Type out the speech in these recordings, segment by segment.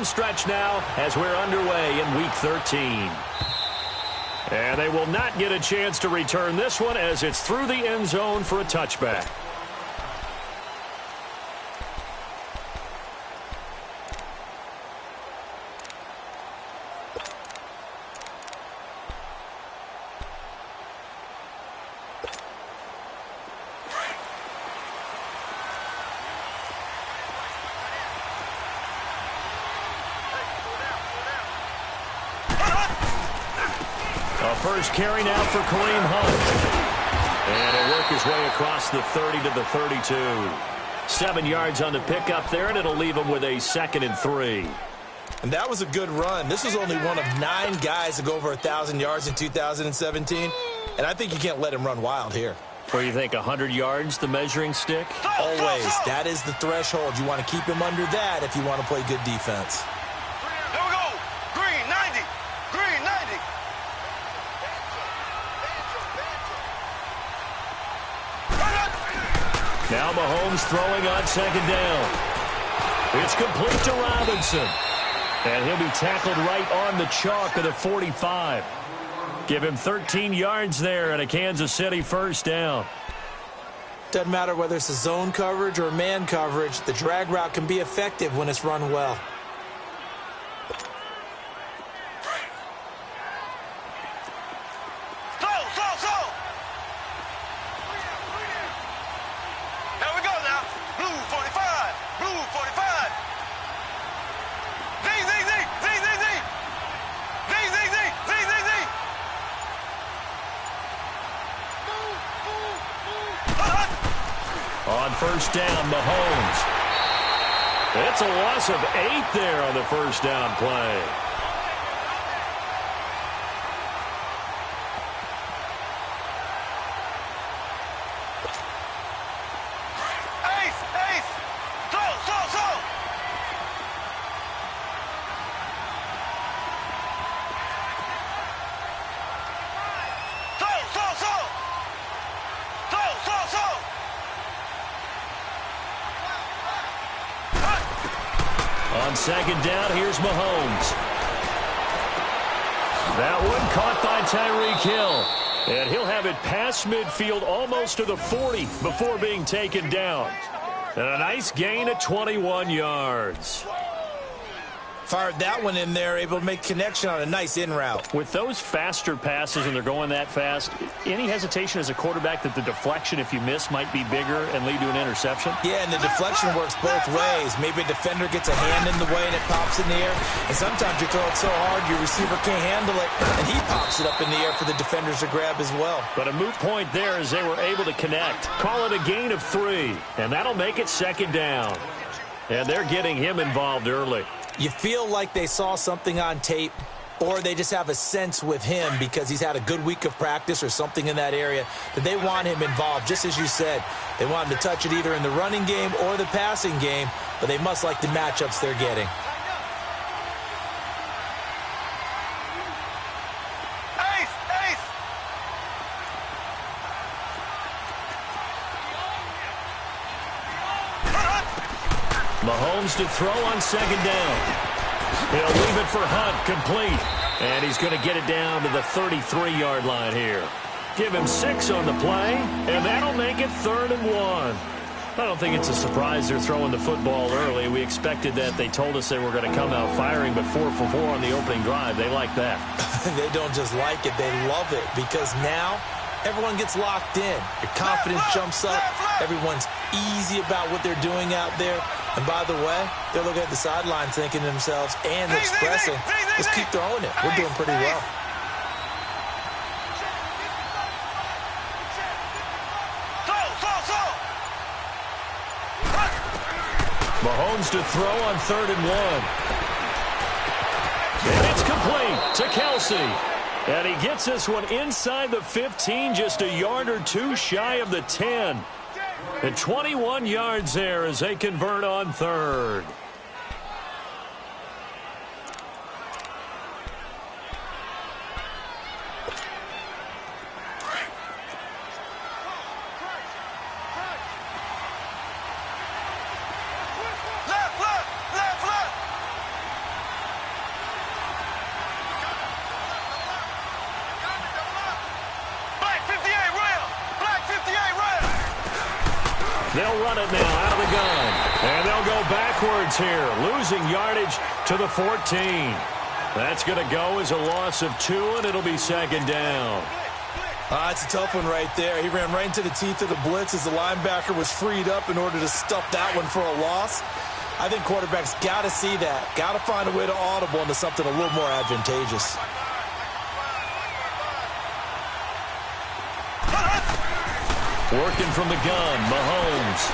home stretch now as we're underway in Week 13. And they will not get a chance to return this one as it's through the end zone for a touchback. First carry now for Kareem Hunt. And he'll work his way across the 30 to the 32. 7 yards on the pickup there, and it'll leave him with a 2nd and 3. And that was a good run. This was only one of 9 guys to go over 1,000 yards in 2017. And I think you can't let him run wild here. Where you think 100 yards, the measuring stick? Always. That is the threshold. You want to keep him under that if you want to play good defense. Here we go. Green, 90. Green, 90. Now Mahomes throwing on 2nd down. It's complete to Robinson. And he'll be tackled right on the chalk of the 45. Give him 13 yards there and a Kansas City first down. Doesn't matter whether it's a zone coverage or man coverage, the drag route can be effective when it's run well. First down, Mahomes. It's a loss of 8 there on the first down play. On 2nd down, here's Mahomes. That one caught by Tyreek Hill. And he'll have it past midfield almost to the 40 before being taken down. And a nice gain at 21 yards. Fired that one in there, able to make connection on a nice in route. With those faster passes and they're going that fast, any hesitation as a quarterback that the deflection, if you miss, might be bigger and lead to an interception? Yeah, and the deflection works both ways. Maybe a defender gets a hand in the way and it pops in the air. And sometimes you throw it so hard your receiver can't handle it, and he pops it up in the air for the defenders to grab as well. But a moot point there as they were able to connect. Call it a gain of 3, and that'll make it 2nd down. And they're getting him involved early. You feel like they saw something on tape, or they just have a sense with him because he's had a good week of practice or something in that area that they want him involved. Just as you said, they want him to touch it either in the running game or the passing game, but they must like the matchups they're getting. Mahomes to throw on 2nd down. He'll leave it for Hunt, complete. And he's going to get it down to the 33-yard line here. Give him 6 on the play, and that'll make it 3rd and 1. I don't think it's a surprise they're throwing the football early. We expected that. They told us they were going to come out firing, but 4 for 4 on the opening drive. They like that. They don't just like it, they love it, because now everyone gets locked in. Your confidence jumps up. Everyone's easy about what they're doing out there. And by the way, they're looking at the sidelines thinking to themselves and expressing, just keep throwing it. We're doing pretty well. Mahomes to throw on 3rd and 1. And it's complete to Kelsey. And he gets this one inside the 15, just a yard or 2 shy of the 10. And 21 yards there as they convert on 3rd. They'll run it now out of the gun. And they'll go backwards here, losing yardage to the 14. That's going to go as a loss of 2, and it'll be second down. It's a tough one right there. He ran right into the teeth of the blitz as the linebacker was freed up in order to stuff that one for a loss. I think quarterbacks got to see that. Got to find a way to audible into something a little more advantageous. Working from the gun, Mahomes.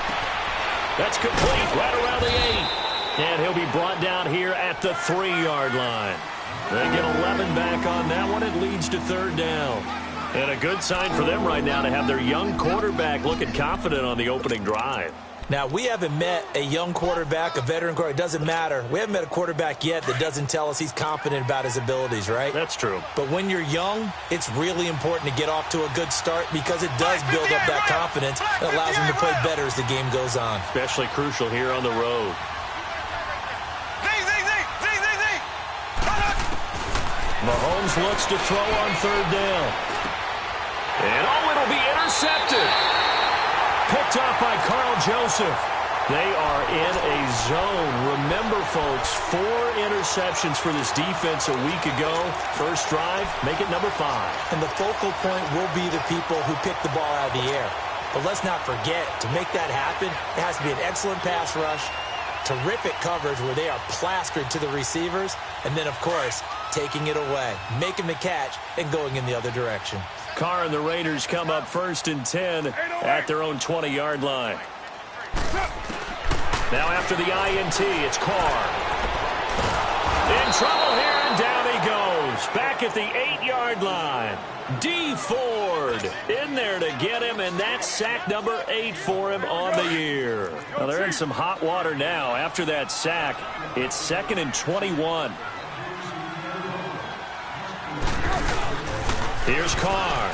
That's complete right around the 8. And he'll be brought down here at the 3-yard line. They get 11 back on that one. It leads to third down. And a good sign for them right now to have their young quarterback looking confident on the opening drive. Now, we haven't met a young quarterback, a veteran quarterback. It doesn't matter. We haven't met a quarterback yet that doesn't tell us he's confident about his abilities, right? That's true. But when you're young, it's really important to get off to a good start because it does build up that confidence that allows him to play better as the game goes on. Especially crucial here on the road. Mahomes looks to throw on third down. And, it'll be intercepted. Picked up by Carl Joseph. They are in a zone. Remember, folks, 4 interceptions for this defense a week ago. First drive, make it number 5. And the focal point will be the people who pick the ball out of the air. But let's not forget, to make that happen, it has to be an excellent pass rush, terrific coverage where they are plastered to the receivers, and then, of course, taking it away, making the catch, and going in the other direction. Carr and the Raiders come up 1st and 10 at their own 20-yard line. Now after the INT, it's Carr. In trouble here, and down he goes. Back at the 8-yard line. D. Ford in there to get him, and that's sack number 8 for him on the year. Well, they're in some hot water now. After that sack, it's 2nd and 21. Here's Carr.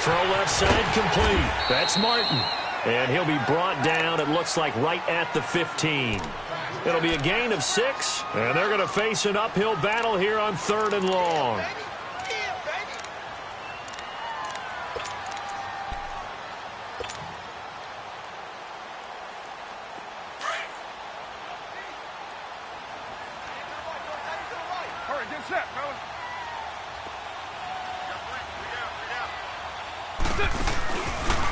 Throw left side complete. That's Martin. And he'll be brought down, it looks like, right at the 15. It'll be a gain of 6, and they're going to face an uphill battle here on 3rd and long.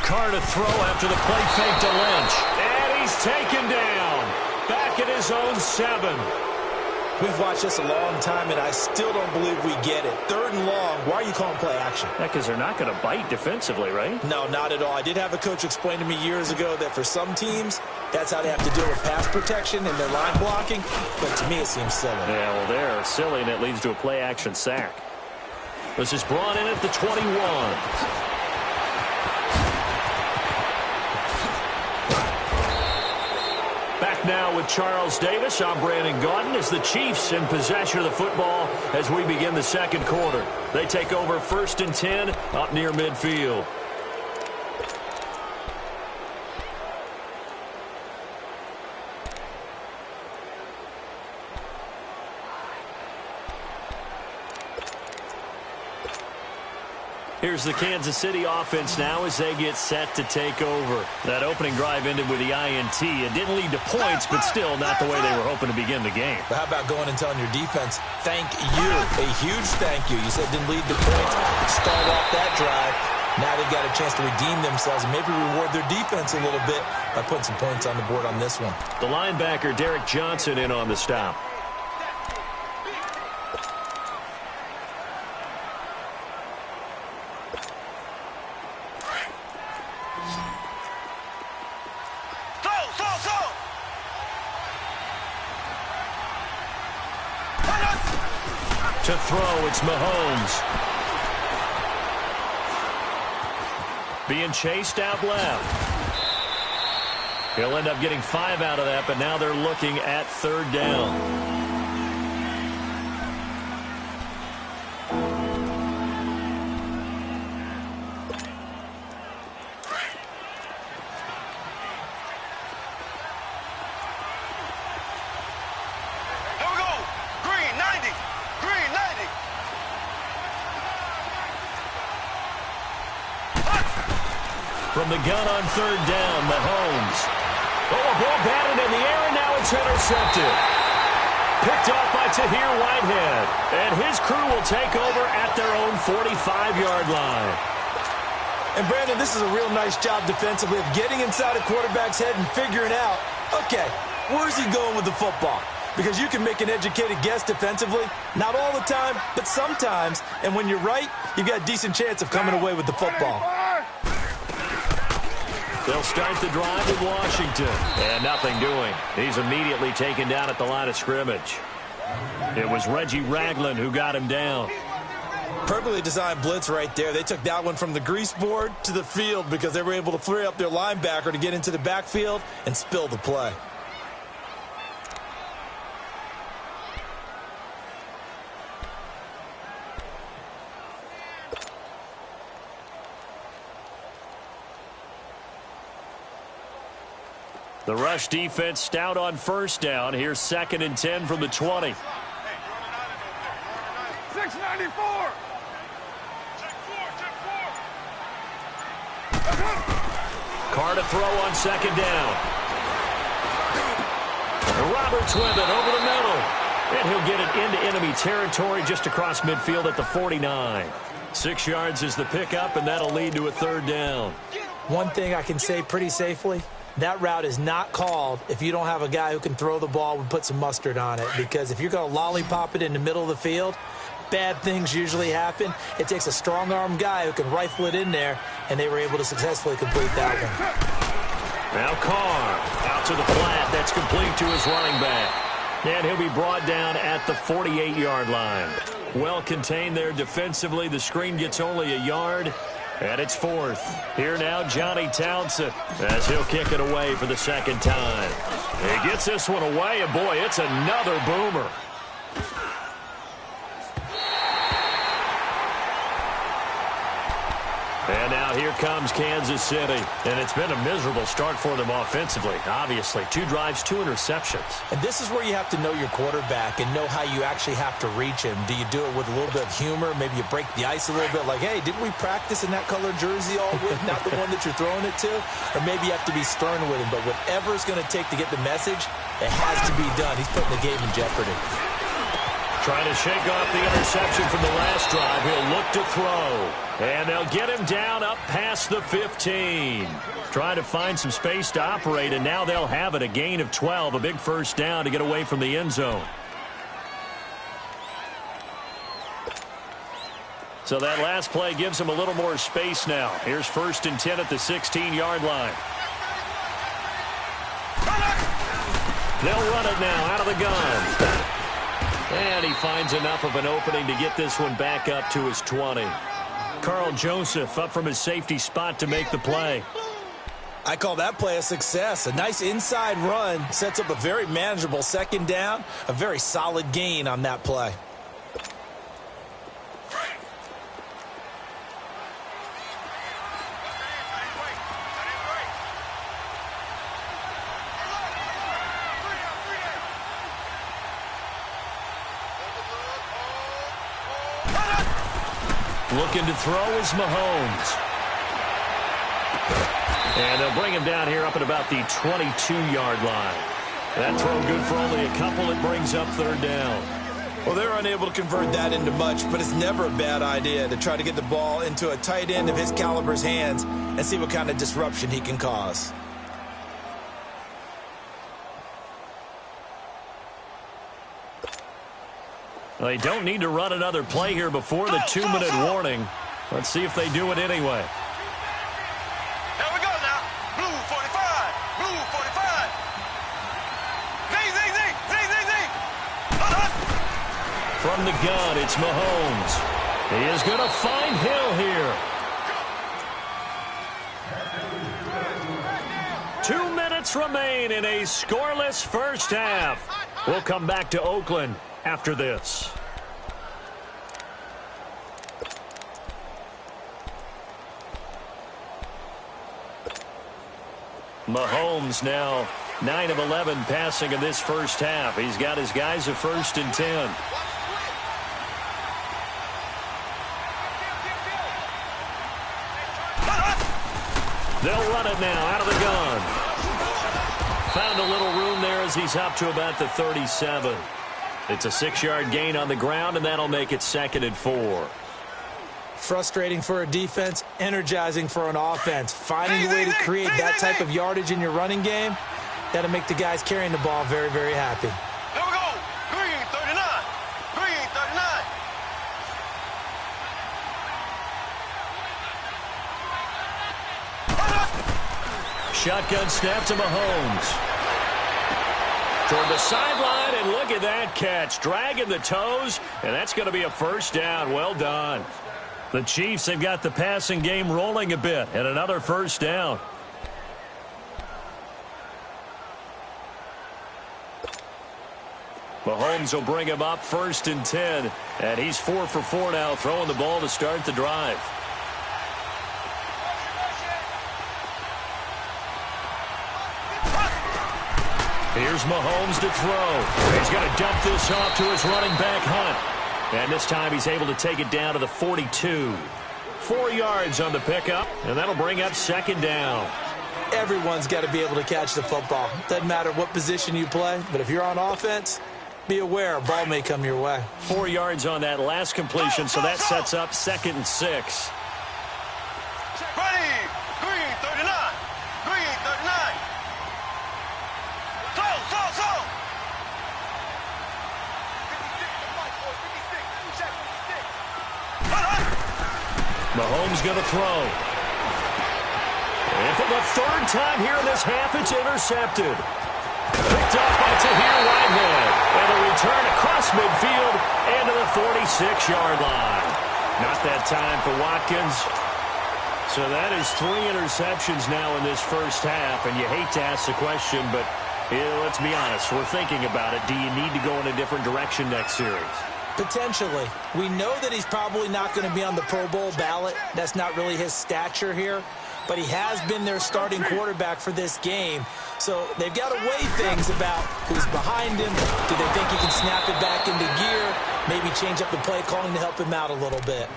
Carr to throw after the play fake to Lynch. And he's taken down. Back at his own 7. We've watched this a long time, and I still don't believe we get it. 3rd and long, why are you calling play action? Yeah, because they're not going to bite defensively, right? No, not at all. I did have a coach explain to me years ago that for some teams, that's how they have to deal with pass protection and their line blocking. But to me, it seems silly. Yeah, well, they're silly, and it leads to a play action sack. This is brought in at the 21. Back now with Charles Davis. I'm Brandon Gaudin as the Chiefs in possession of the football as we begin the second quarter. They take over 1st and 10 up near midfield. Here's the Kansas City offense now as they get set to take over. That opening drive ended with the INT. It didn't lead to points, but still not the way they were hoping to begin the game. But how about going and telling your defense, thank you, a huge thank you. You said it didn't lead to points. Start off that drive. Now they've got a chance to redeem themselves and maybe reward their defense a little bit by putting some points on the board on this one. The linebacker, Derek Johnson, in on the stop. To throw, it's Mahomes. Being chased out left. He'll end up getting 5 out of that, but now they're looking at 3rd down. From the gun on third down, Mahomes. Oh, a ball batted in the air, and now it's intercepted. Picked off by Tahir Whitehead. And his crew will take over at their own 45-yard line. And, Brandon, this is a real nice job defensively of getting inside a quarterback's head and figuring out, okay, where's he going with the football? Because you can make an educated guess defensively. Not all the time, but sometimes. And when you're right, you've got a decent chance of coming away with the football. They'll start the drive with Washington. And nothing doing. He's immediately taken down at the line of scrimmage. It was Reggie Ragland who got him down. Perfectly designed blitz right there. They took that one from the grease board to the field because they were able to flare up their linebacker to get into the backfield and spill the play. The rush defense stout on first down. Here's 2nd and 10 from the 20. 694. Carr to throw on 2nd down. Roberts with it over the middle. And he'll get it into enemy territory just across midfield at the 49. 6 yards is the pickup, and that'll lead to a 3rd down. One thing I can say pretty safely, that route is not called if you don't have a guy who can throw the ball and put some mustard on it. Because if you're going to lollipop it in the middle of the field, bad things usually happen. It takes a strong-arm guy who can rifle it in there, and they were able to successfully complete that one. Now Carr out to the flat. That's complete to his running back. And he'll be brought down at the 48-yard line. Well contained there defensively. The screen gets only a yard. And it's 4th. Here now, Johnny Townsend, as he'll kick it away for the 2nd time. He gets this one away, and boy, it's another boomer. And now here comes Kansas City. And it's been a miserable start for them offensively, obviously. 2 drives, 2 interceptions. And this is where you have to know your quarterback and know how you actually have to reach him. Do you do it with a little bit of humor? Maybe you break the ice a little bit like, hey, didn't we practice in that color jersey all week? Not the one that you're throwing it to? Or maybe you have to be stern with him. But whatever it's going to take to get the message, it has to be done. He's putting the game in jeopardy. Trying to shake off the interception from the last drive. He'll look to throw. And they'll get him down up past the 15. Trying to find some space to operate, and now they'll have it. A gain of 12, a big 1st down to get away from the end zone. So that last play gives him a little more space now. Here's 1st and 10 at the 16-yard line. They'll run it now out of the gun. And he finds enough of an opening to get this one back up to his 20. Carl Joseph up from his safety spot to make the play. I call that play a success. A nice inside run sets up a very manageable 2nd down. A very solid gain on that play. Looking to throw is Mahomes. And they'll bring him down here up at about the 22-yard line. That throw good for only a couple. It brings up 3rd down. Well, they're unable to convert that into much, but it's never a bad idea to try to get the ball into a tight end of his caliber's hands and see what kind of disruption he can cause. They don't need to run another play here before the 2-minute warning. Let's see if they do it anyway. Here we go now. Blue 45. Blue 45. Zing, zing, zing. Zing, zing, zing. From the gun, it's Mahomes. He is going to find Hill here. 2 minutes remain in a scoreless first half. We'll come back to Oakland after this. Mahomes now 9 of 11 passing in this first half. He's got his guys a 1st and 10. They'll run it now out of the gun. Found a little room there as he's up to about the 37. It's a 6-yard gain on the ground, and that'll make it 2nd and 4. Frustrating for a defense, energizing for an offense. Finding a way to create that type of yardage in your running game, that'll make the guys carrying the ball very, very happy. Here we go. Green 39. Green 39. Shotgun snap to Mahomes. Toward the sideline, and look at that catch. Dragging the toes, and that's going to be a first down. Well done. The Chiefs have got the passing game rolling a bit, and another first down. Mahomes will bring him up 1st and 10, and he's 4 for 4 now, throwing the ball to start the drive. Here's Mahomes to throw. He's going to dump this off to his running back, Hunt. And this time he's able to take it down to the 42. 4 yards on the pickup, and that'll bring up 2nd down. Everyone's got to be able to catch the football. Doesn't matter what position you play, but if you're on offense, be aware a ball may come your way. 4 yards on that last completion, so that sets up 2nd and 6. Ready. Green 39. Green 39. Slow. Mahomes going to throw. And for the 3rd time here in this half, it's intercepted. Picked off by Tahir Whitehead. And a return across midfield and to the 46-yard line. Not that time for Watkins. So that is 3 interceptions now in this first half. And you hate to ask the question, but let's be honest. We're thinking about it. Do you need to go in a different direction next series? Potentially. We know that he's probably not going to be on the Pro Bowl ballot. That's not really his stature here. But he has been their starting quarterback for this game. So they've got to weigh things about who's behind him. Do they think he can snap it back into gear? Maybe change up the play calling to help him out a little bit.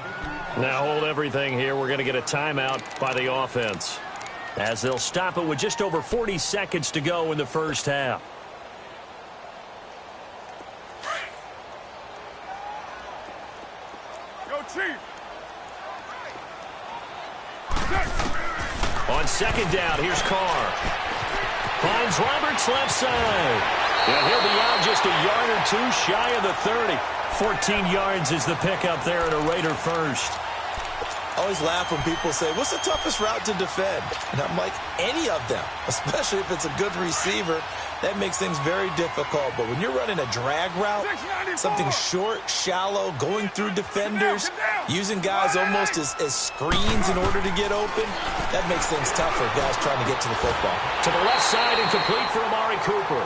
Now hold everything here. We're going to get a timeout by the offense, as they'll stop it with just over 40 seconds to go in the first half. Go Chief. On 2nd down, here's Carr. Finds Roberts left side. And he'll be out just a yard or 2 shy of the 30. 14 yards is the pickup there at a Raider first. I always laugh when people say, what's the toughest route to defend? And I'm like, any of them, especially if it's a good receiver. That makes things very difficult. But when you're running a drag route, something short, shallow, going through defenders, using guys almost as screens in order to get open, that makes things tough for guys trying to get to the football. To the left side and complete for Amari Cooper.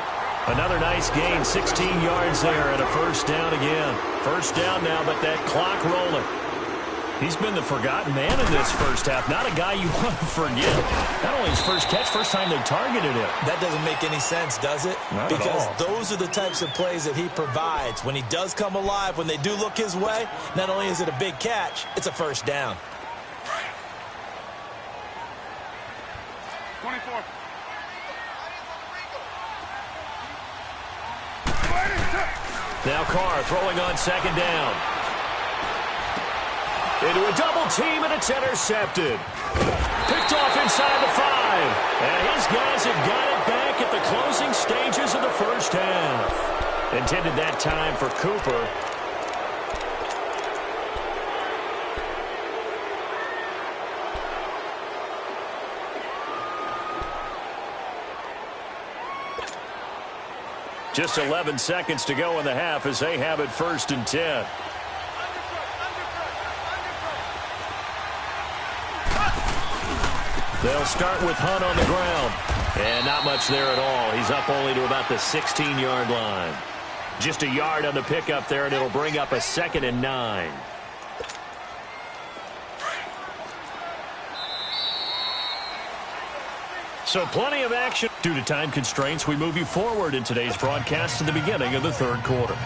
Another nice gain, 16 yards there and a first down again. First down now, but that clock rolling. He's been the forgotten man in this first half. Not a guy you want to forget. Not only his first catch, first time they targeted him. That doesn't make any sense, does it? Not because at all. Those are the types of plays that he provides. When he does come alive, when they do look his way, not only is it a big catch, it's a first down. 24. Now Carr throwing on 2nd down. Into a double team, and it's intercepted. Picked off inside the 5. And his guys have got it back at the closing stages of the first half. Intended that time for Cooper. Just 11 seconds to go in the half as they have it 1st and 10. They'll start with Hunt on the ground. And not much there at all. He's up only to about the 16-yard line. Just a yard on the pickup there, and it'll bring up a 2nd and 9. So plenty of action. Due to time constraints, we move you forward in today's broadcast to the beginning of the 3rd quarter.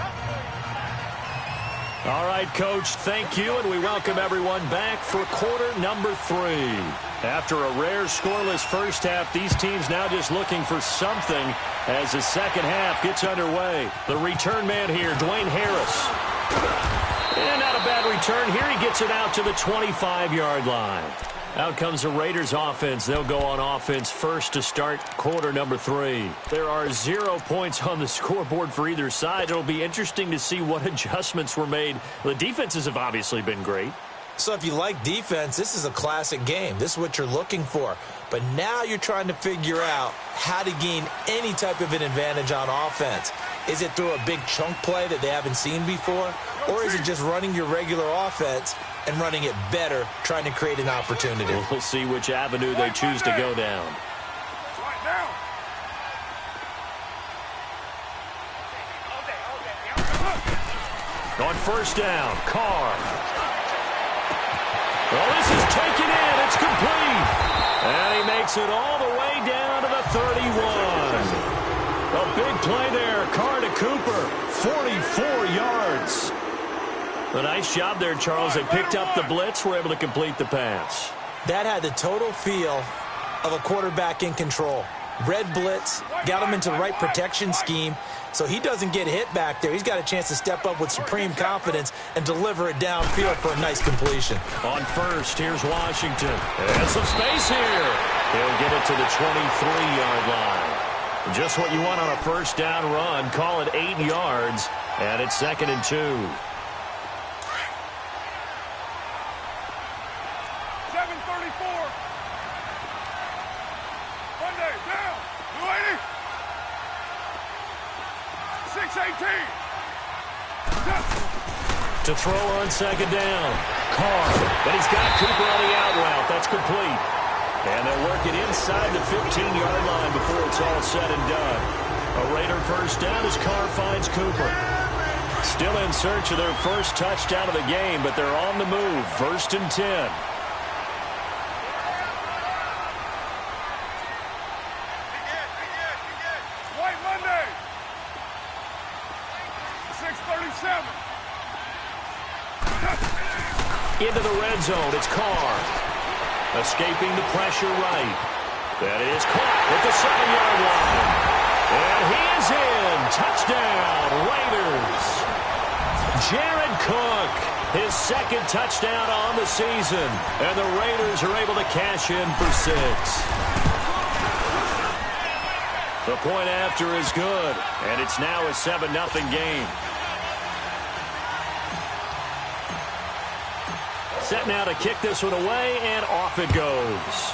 All right, Coach, thank you, and we welcome everyone back for quarter number 3. After a rare scoreless first half, these teams now just looking for something as the second half gets underway. The return man here, Dwayne Harris. And not a bad return here. He gets it out to the 25-yard line. Out comes the Raiders offense. They'll go on offense first to start quarter number 3. There are 0 points on the scoreboard for either side. It'll be interesting to see what adjustments were made. The defenses have obviously been great. So if you like defense, this is a classic game. This is what you're looking for. But now you're trying to figure out how to gain any type of an advantage on offense. Is it through a big chunk play that they haven't seen before? Or is it just running your regular offense and running it better, trying to create an opportunity? We'll see which avenue they choose to go down. On first down, Carr. Well, this is taken in. It's complete. And he makes it all the way down to the 31. A big play there. Carr to Cooper. 44 yards. A nice job there, Charles. They picked up the blitz, were able to complete the pass. That had the total feel of a quarterback in control. Red blitz, got him into the right protection scheme, so he doesn't get hit back there. He's got a chance to step up with supreme confidence and deliver it downfield for a nice completion. On first, here's Washington. And some space here. He'll get it to the 23-yard line. Just what you want on a first down run. Call it 8 yards, and it's 2nd and 2. 7:34. Monday, down. 280. 6:18. To throw on second down. Carr. But he's got Cooper on the out route. That's complete. And they'll work it inside the 15-yard line before it's all said and done. A Raider first down as Carr finds Cooper. Still in search of their first touchdown of the game, but they're on the move. 1st and 10. White Monday. 6:37. Into the red zone. It's Carr. Escaping the pressure right. That is caught at the 7-yard line. And he is in. Touchdown, Raiders. Jared Cook, his 2nd touchdown on the season. And the Raiders are able to cash in for 6. The point after is good. And it's now a 7-0 game. Set now to kick this one away, and off it goes.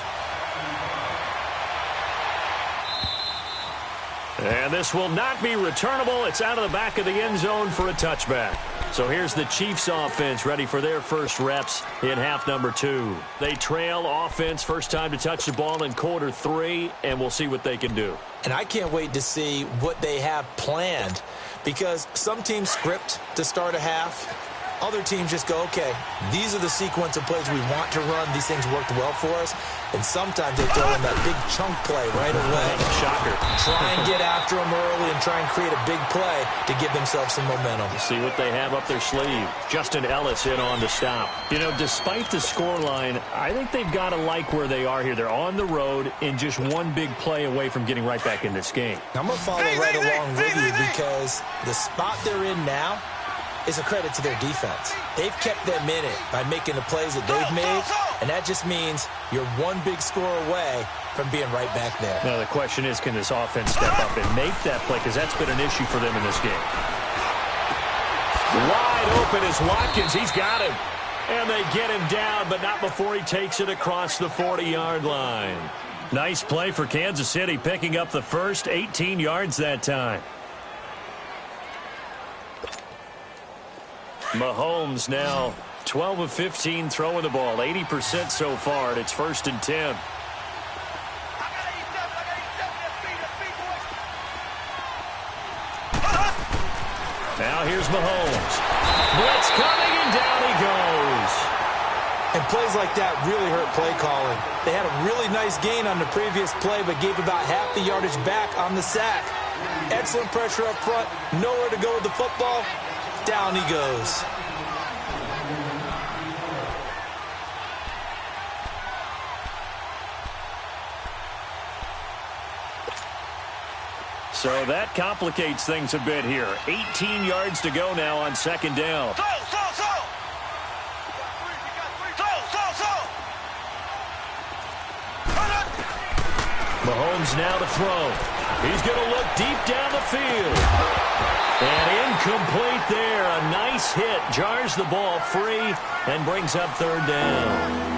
And this will not be returnable. It's out of the back of the end zone for a touchback. So here's the Chiefs offense ready for their first reps in half number 2. They trail offense, first time to touch the ball in quarter 3, and we'll see what they can do. And I can't wait to see what they have planned, because some teams script to start a half. Other teams just go, okay, these are the sequence of plays we want to run. These things worked well for us. And sometimes they throw in that big chunk play right away. Shocker. Try and get after them early and try and create a big play to give themselves some momentum. See what they have up their sleeve. Justin Ellis in on the stop. You know, despite the scoreline, I think they've got to like where they are here. They're on the road and just one big play away from getting right back in this game. I'm going to follow right along with you, because the spot they're in now is a credit to their defense. They've kept them in it by making the plays that they've made, and that just means you're one big score away from being right back there. Now, the question is, can this offense step up and make that play? Because that's been an issue for them in this game. Wide open is Watkins. He's got him. And they get him down, but not before he takes it across the 40-yard line. Nice play for Kansas City, picking up the first 18 yards that time. Mahomes now 12 of 15 throwing the ball, 80% so far, and it's 1st and 10. Now here's Mahomes. Blitz coming, and down he goes. And plays like that really hurt play calling. They had a really nice gain on the previous play, but gave about half the yardage back on the sack. Excellent pressure up front, nowhere to go with the football. Down he goes. So that complicates things a bit here. 18 yards to go now on second down. Mahomes now to throw. He's going to look deep down the field. And incomplete there. A nice hit. Jars the ball free and brings up third down.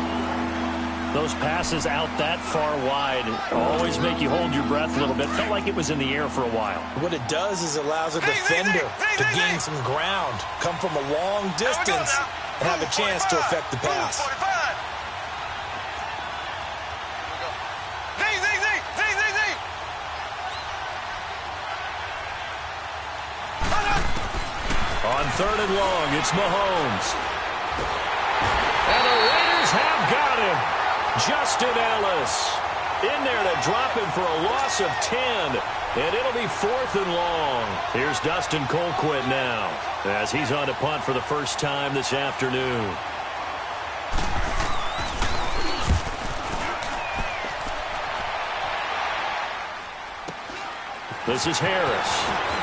Those passes out that far wide always make you hold your breath a little bit. Felt like it was in the air for a while. What it does is allows a defender to gain some ground, come from a long distance, and have a chance to affect the pass. On third and long, it's Mahomes. And the Raiders have got him. Justin Ellis in there to drop him for a loss of 10. And it'll be fourth and long. Here's Dustin Colquitt now as he's on to punt for the first time this afternoon. This is Harris.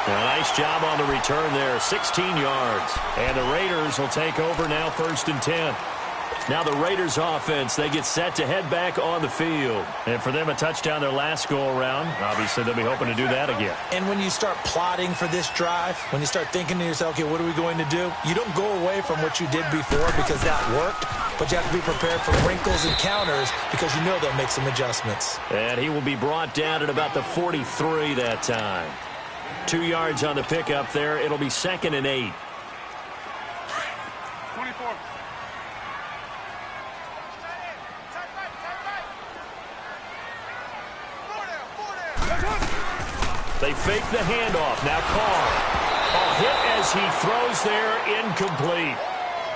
A nice job on the return there, 16 yards. And the Raiders will take over now, first and 10. Now the Raiders offense, they get set to head back on the field. And for them, a touchdown their last go-around. Obviously, they'll be hoping to do that again. And when you start plotting for this drive, when you start thinking to yourself, okay, what are we going to do? You don't go away from what you did before because that worked. But you have to be prepared for wrinkles and counters because you know they'll make some adjustments. And he will be brought down at about the 43 that time. 2 yards on the pickup there. It'll be second and 8. 24. They fake the handoff. Now Carr. A hit as he throws there, incomplete.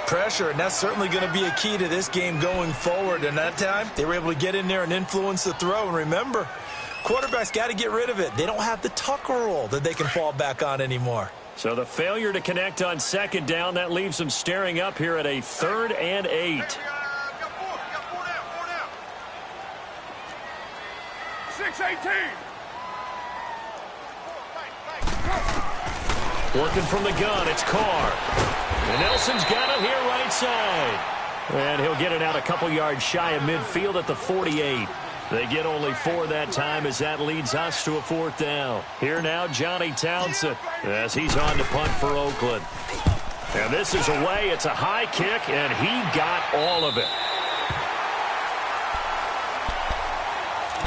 Pressure, and that's certainly going to be a key to this game going forward. And that time, they were able to get in there and influence the throw. And remember, quarterbacks got to get rid of it. They don't have the Tucker rule that they can fall back on anymore. So the failure to connect on second down, that leaves them staring up here at a 3rd and 8. 6-18. Working from the gun, it's Carr. And Nelson's got it here right side. And he'll get it out a couple yards shy of midfield at the 48. They get only 4 that time as that leads us to a 4th down. Here now, Johnny Townsend as he's on to punt for Oakland. And this is away. It's a high kick, and he got all of it.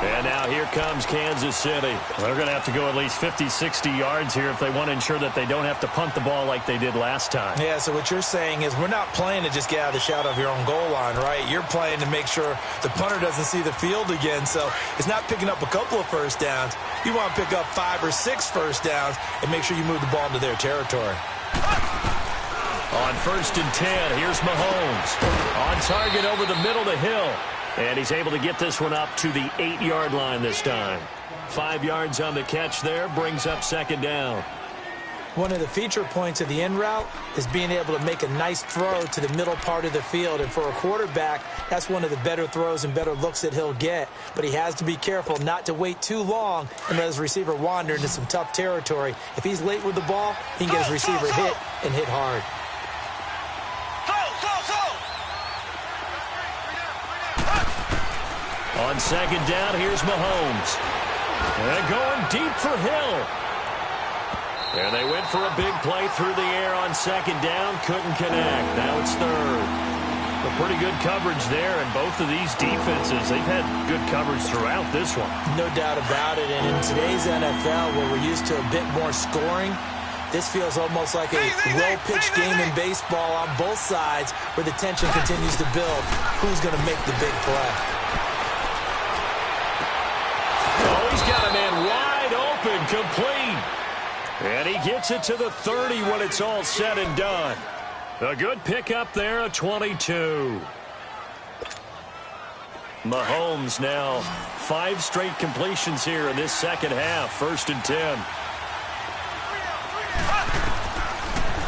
And now here comes Kansas City. They're going to have to go at least 50, 60 yards here if they want to ensure that they don't have to punt the ball like they did last time. Yeah, so what you're saying is we're not playing to just get out of the shadow of your own goal line, right? You're playing to make sure the punter doesn't see the field again. So it's not picking up a couple of first downs. You want to pick up 5 or 6 first downs and make sure you move the ball into their territory. On 1st and 10, here's Mahomes. On target over the middle to Hill. And he's able to get this one up to the 8-yard line this time. 5 yards on the catch there, brings up second down. One of the feature points of the in route is being able to make a nice throw to the middle part of the field. And for a quarterback, that's one of the better throws and better looks that he'll get. But he has to be careful not to wait too long and let his receiver wander into some tough territory. If he's late with the ball, he can get his receiver hit and hit hard. On second down, here's Mahomes. And going deep for Hill. And they went for a big play through the air on second down. Couldn't connect. Now it's third. A pretty good coverage there, and both of these defenses, they've had good coverage throughout this one. No doubt about it. And in today's NFL, where we're used to a bit more scoring, this feels almost like a well-pitched game in baseball on both sides where the tension continues to build. Who's going to make the big play? Oh, he's got a man wide open, complete. And he gets it to the 30 when it's all said and done. A good pickup there, a 22. Mahomes now 5 straight completions here in this second half, 1st and 10.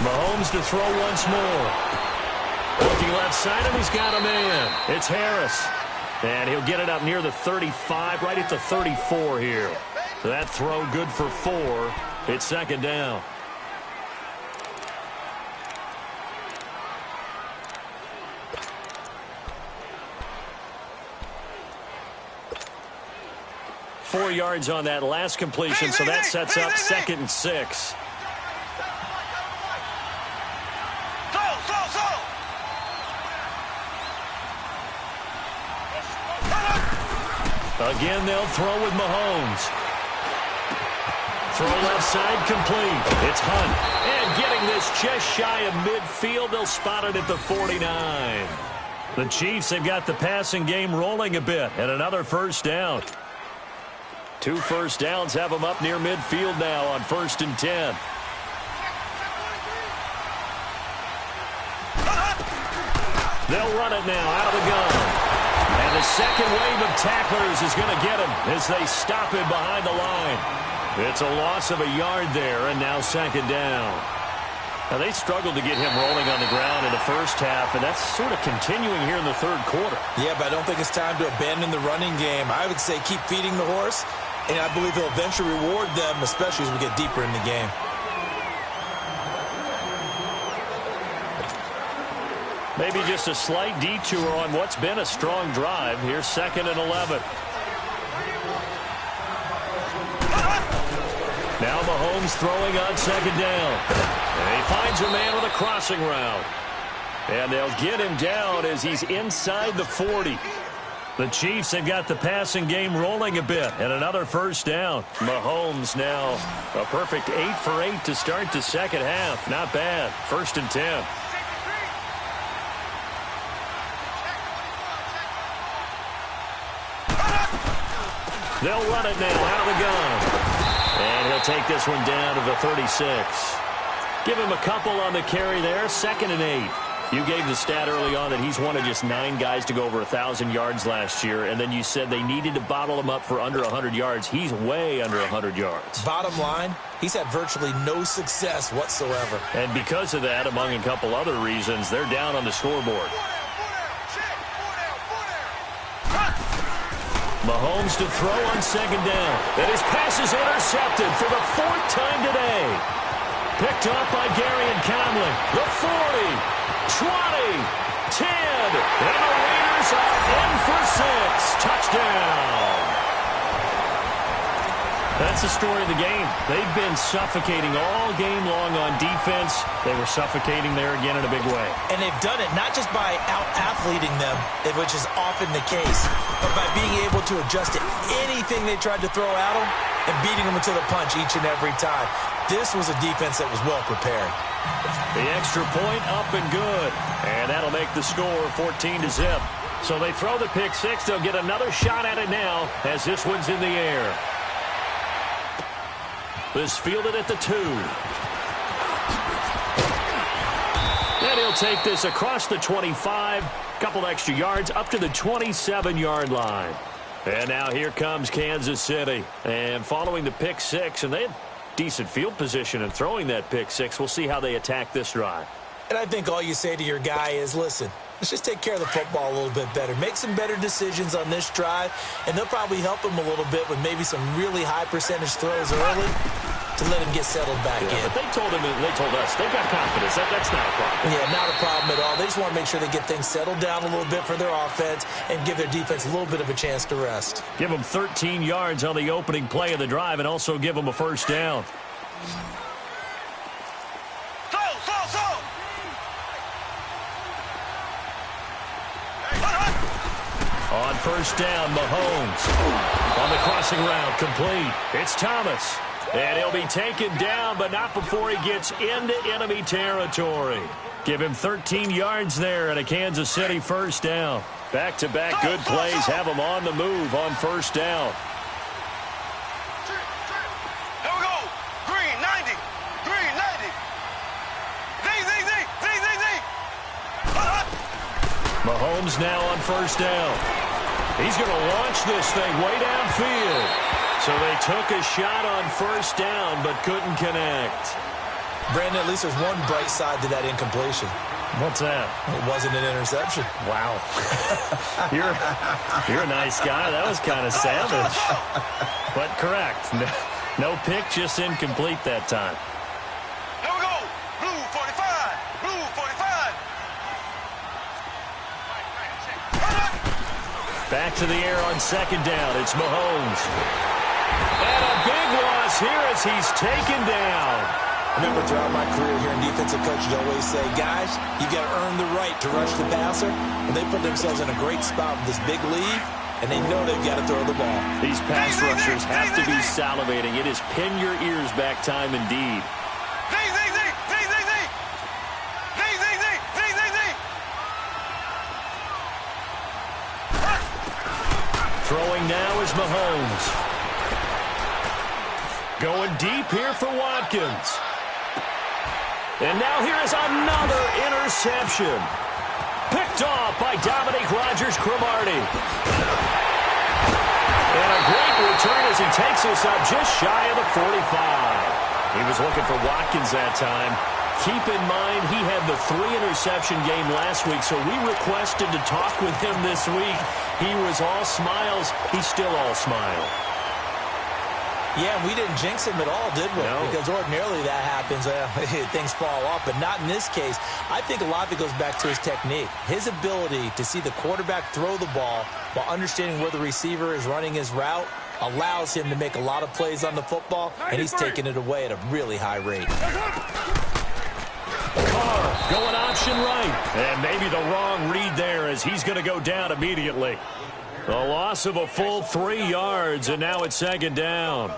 Mahomes to throw once more. Looking left side, and he's got a man. It's Harris. And he'll get it up near the 35, right at the 34 here. That throw good for 4. It's second down. Four yards on that last completion, so that sets up 2nd and 6. Again, they'll throw with Mahomes. Throw left side complete. It's Hunt. And getting this just shy of midfield, they'll spot it at the 49. The Chiefs have got the passing game rolling a bit, and another first down. 2 first downs have them up near midfield now on 1st and 10. They'll run it now out of the gun. And the second wave of tacklers is going to get him as they stop him behind the line. It's a loss of a yard there, and now 2nd down. Now, they struggled to get him rolling on the ground in the first half, and that's sort of continuing here in the 3rd quarter. Yeah, but I don't think it's time to abandon the running game. I would say keep feeding the horse, and I believe he'll eventually reward them, especially as we get deeper in the game. Maybe just a slight detour on what's been a strong drive. Here's 2nd and 11. Now Mahomes throwing on 2nd down. And he finds a man with a crossing route. And they'll get him down as he's inside the 40. The Chiefs have got the passing game rolling a bit, and another first down. Mahomes now a perfect 8 for 8 to start the second half. Not bad. 1st and 10. They'll run it now out of the gun. And he'll take this one down to the 36. Give him a couple on the carry there. 2nd and 8. You gave the stat early on that he's one of just 9 guys to go over 1,000 yards last year, and then you said they needed to bottle him up for under 100 yards. He's way under 100 yards. Bottom line, he's had virtually no success whatsoever. And because of that, among a couple other reasons, they're down on the scoreboard. Mahomes to throw on 2nd down. And his pass is intercepted for the 4th time today. Picked up by Gary and Conley. The 40, 20, 10. And the Raiders are in for 6. Touchdown. That's the story of the game. They've been suffocating all game long on defense. They were suffocating there again in a big way. And they've done it not just by out-athleting them, which is often the case, but by being able to adjust to anything they tried to throw at them and beating them to the punch each and every time. This was a defense that was well prepared. The extra point up and good. And that'll make the score 14-0. So they throw the pick 6. They'll get another shot at it now as this one's in the air. This fielded at the 2. And he'll take this across the 25. Couple extra yards up to the 27-yard line. And now here comes Kansas City. And following the pick 6, and they had decent field position in throwing that pick 6. We'll see how they attack this drive. And I think all you say to your guy is, listen, let's just take care of the football a little bit better. Make some better decisions on this drive, and they'll probably help him a little bit with maybe some really high percentage throws early to let him get settled back in. But they told him, and they told us, they've got confidence. That's not a problem. Yeah, not a problem at all. They just want to make sure they get things settled down a little bit for their offense and give their defense a little bit of a chance to rest. Give them 13 yards on the opening play of the drive and also give them a first down. On first down, Mahomes. On the crossing route, complete. It's Thomas. And he'll be taken down, but not before he gets into enemy territory. Give him 13 yards there and a Kansas City first down. Back-to-back good plays have him on the move on first down. Here we go. Green, 90. Green, 90. Z. Mahomes now on first down. He's going to launch this thing way downfield. So they took a shot on first down but couldn't connect. Brandon, at least there's one bright side to that incompletion. What's that? It wasn't an interception. Wow. You're a nice guy. That was kind of savage. But correct. No pick, just incomplete that time. Here we go. Blue 45. Blue 45. Back to the air on second down. It's Mahomes. And a big loss here as he's taken down. I remember throughout my career here in defensive coaches always say, guys, you got to earn the right to rush the passer. And they put themselves in a great spot with this big lead, and they know they've got to throw the ball. These pass rushers have to be salivating. It is pin your ears back time indeed. Throwing now is Mahomes. Going deep here for Watkins. And now here is another interception. Picked off by Dominique Rodgers-Cromartie. And a great return as he takes us up just shy of the 45. He was looking for Watkins that time. Keep in mind, he had the 3-interception game last week, so we requested to talk with him this week. He was all smiles. He's still all smile. Yeah, we didn't jinx him at all, did we? No. Because ordinarily that happens. Things fall off, but not in this case. I think a lot of it goes back to his technique. His ability to see the quarterback throw the ball while understanding where the receiver is running his route allows him to make a lot of plays on the football, and he's taking it away at a really high rate. Carr going option right. And maybe the wrong read there as he's going to go down immediately. A loss of a full 3 yards, and now it's second down.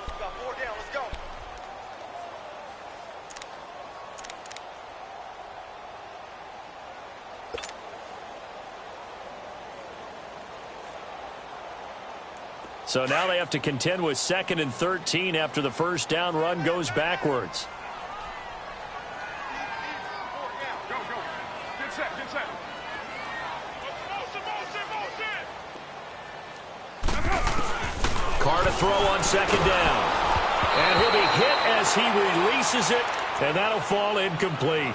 So now they have to contend with 2nd and 13 after the first down run goes backwards. Carr to throw on second down. And he'll be hit as he releases it, and that'll fall incomplete.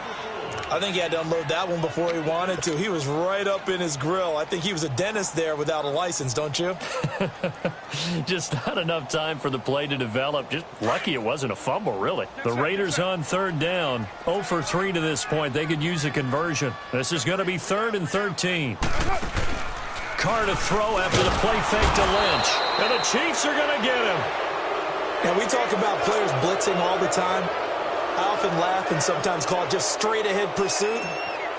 I think he had to unload that one before he wanted to. He was right up in his grill. I think he was a dentist there without a license, don't you? Just not enough time for the play to develop. Just lucky it wasn't a fumble, really. The Raiders on third down. 0 for 3 to this point. They could use a conversion. This is going to be 3rd and 13. Carr to throw after the play fake to Lynch. And the Chiefs are going to get him. Now, we talk about players blitzing all the time. I often laugh and sometimes call it just straight-ahead pursuit.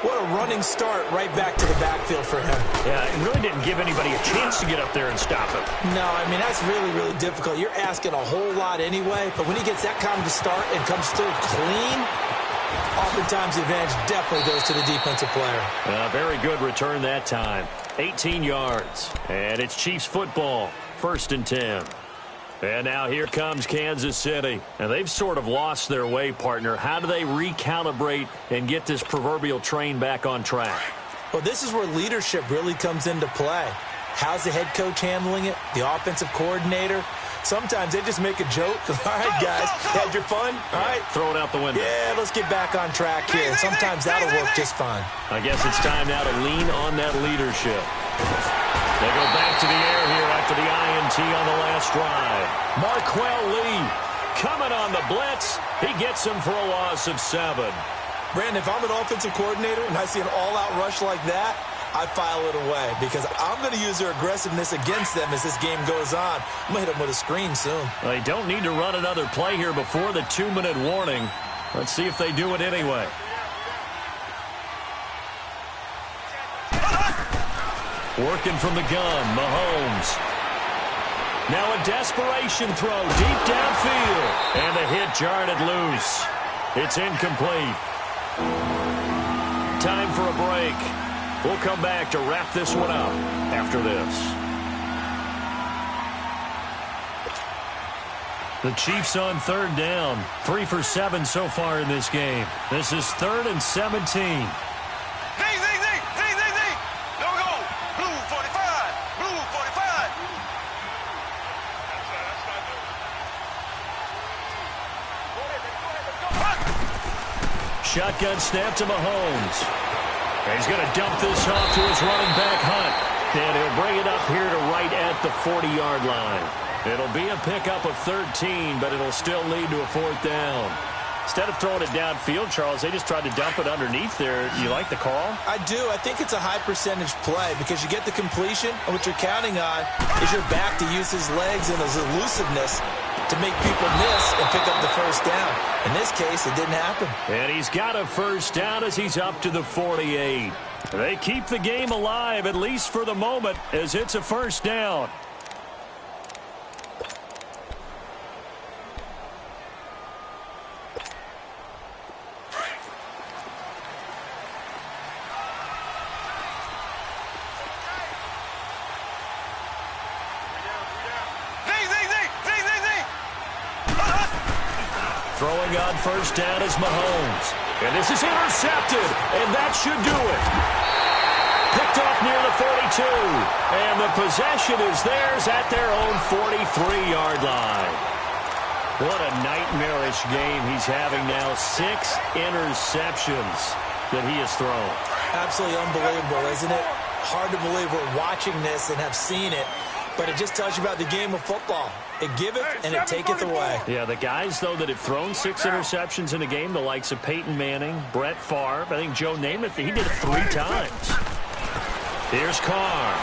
What a running start right back to the backfield for him. Yeah, it really didn't give anybody a chance to get up there and stop him. No, I mean, that's really, really difficult. You're asking a whole lot anyway, but when he gets that kind of a start and comes through clean, oftentimes the advantage definitely goes to the defensive player. Very good return that time. 18 yards. And it's Chiefs football. 1st and 10. And now here comes Kansas City. And they've sort of lost their way, partner. How do they recalibrate and get this proverbial train back on track? Well, this is where leadership really comes into play. How's the head coach handling it? The offensive coordinator? Sometimes they just make a joke. All right, guys, had your fun? All right. Throw it out the window. Yeah, let's get back on track here. And sometimes that'll work just fine. I guess it's time now to lean on that leadership. They go back to the air here after the INT on the last drive. Marquell Lee coming on the blitz. He gets him for a loss of 7. Brandon, if I'm an offensive coordinator and I see an all-out rush like that, I file it away because I'm going to use their aggressiveness against them as this game goes on. I'm going to hit them with a screen soon. They don't need to run another play here before the 2-minute warning. Let's see if they do it anyway. Working from the gun, Mahomes. Now a desperation throw deep downfield. And the hit jarred it loose. It's incomplete. Time for a break. We'll come back to wrap this one up after this. The Chiefs on third down. 3 for 7 so far in this game. This is 3rd and 17. Shotgun snap to Mahomes. And he's going to dump this off to his running back, Hunt. And he'll bring it up here to right at the 40-yard line. It'll be a pickup of 13, but it'll still lead to a 4th down. Instead of throwing it downfield, Charles, they just tried to dump it underneath there. You like the call? I do. I think it's a high-percentage play because you get the completion, and what you're counting on is your back to use his legs and his elusiveness to make people miss and pick up the 1st down. In this case, it didn't happen. And he's got a 1st down as he's up to the 48. They keep the game alive, at least for the moment, as it's a 1st down. Throwing on 1st down is Mahomes. And this is intercepted, and that should do it. Picked off near the 42, and the possession is theirs at their own 43-yard line. What a nightmarish game he's having now. 6 interceptions that he has thrown. Absolutely unbelievable, isn't it? Hard to believe we're watching this and have seen it, but it just tells you about the game of football. It giveth and it taketh away. Yeah, the guys, though, that have thrown 6 interceptions in a game, the likes of Peyton Manning, Brett Favre, I think Joe Namath, he did it 3 times. Here's Carr.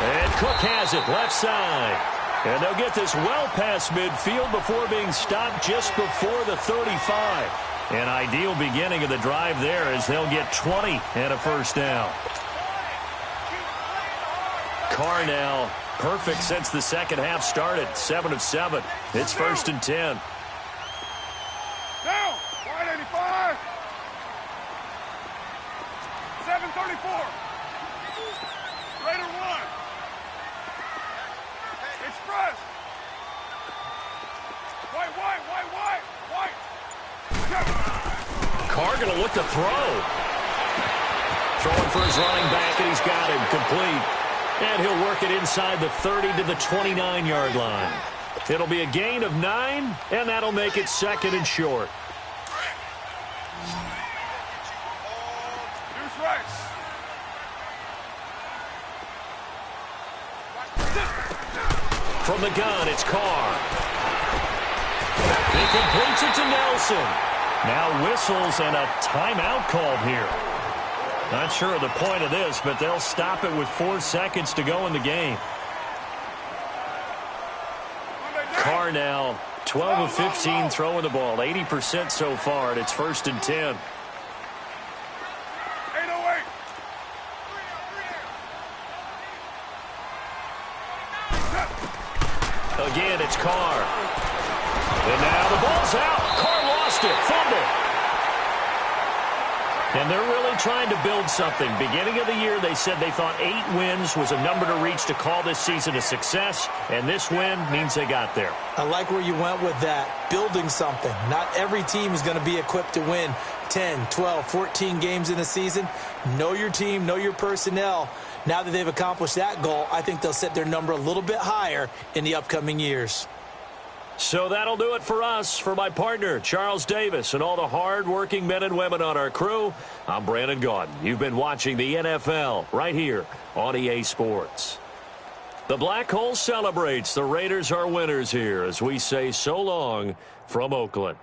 And Cook has it, left side. And they'll get this well past midfield before being stopped just before the 35. An ideal beginning of the drive there as they'll get 20 and a 1st down. Carr now perfect since the second half started. 7 of 7. It's 1st and 10. Down. Wide 85. 734. Raider 1. Express. White. Carr going to look to throw. Throwing for his running back, and he's got him complete. And he'll work it inside the 30 to the 29-yard line. It'll be a gain of 9, and that'll make it 2nd and short. From the gun, it's Carr. He completes it to Nelson. Now whistles and a timeout called here. Not sure of the point of this, but they'll stop it with 4 seconds to go in the game. Carr now 12 of 15 throwing the ball, 80% so far, and it's 1st and 10. Again, it's Carr. And now the ball's out. Carr lost it. Fumble. And they're really trying to build something. Beginning of the year, they said they thought 8 wins was a number to reach to call this season a success, and this win means they got there. I like where you went with that, building something. Not every team is going to be equipped to win 10, 12, 14 games in a season. Know your team, know your personnel. Now that they've accomplished that goal, I think they'll set their number a little bit higher in the upcoming years. So that'll do it for us. For my partner, Charles Davis, and all the hard-working men and women on our crew, I'm Brandon Gaudin. You've been watching the NFL right here on EA Sports. The Black Hole celebrates. The Raiders are winners here as we say so long from Oakland.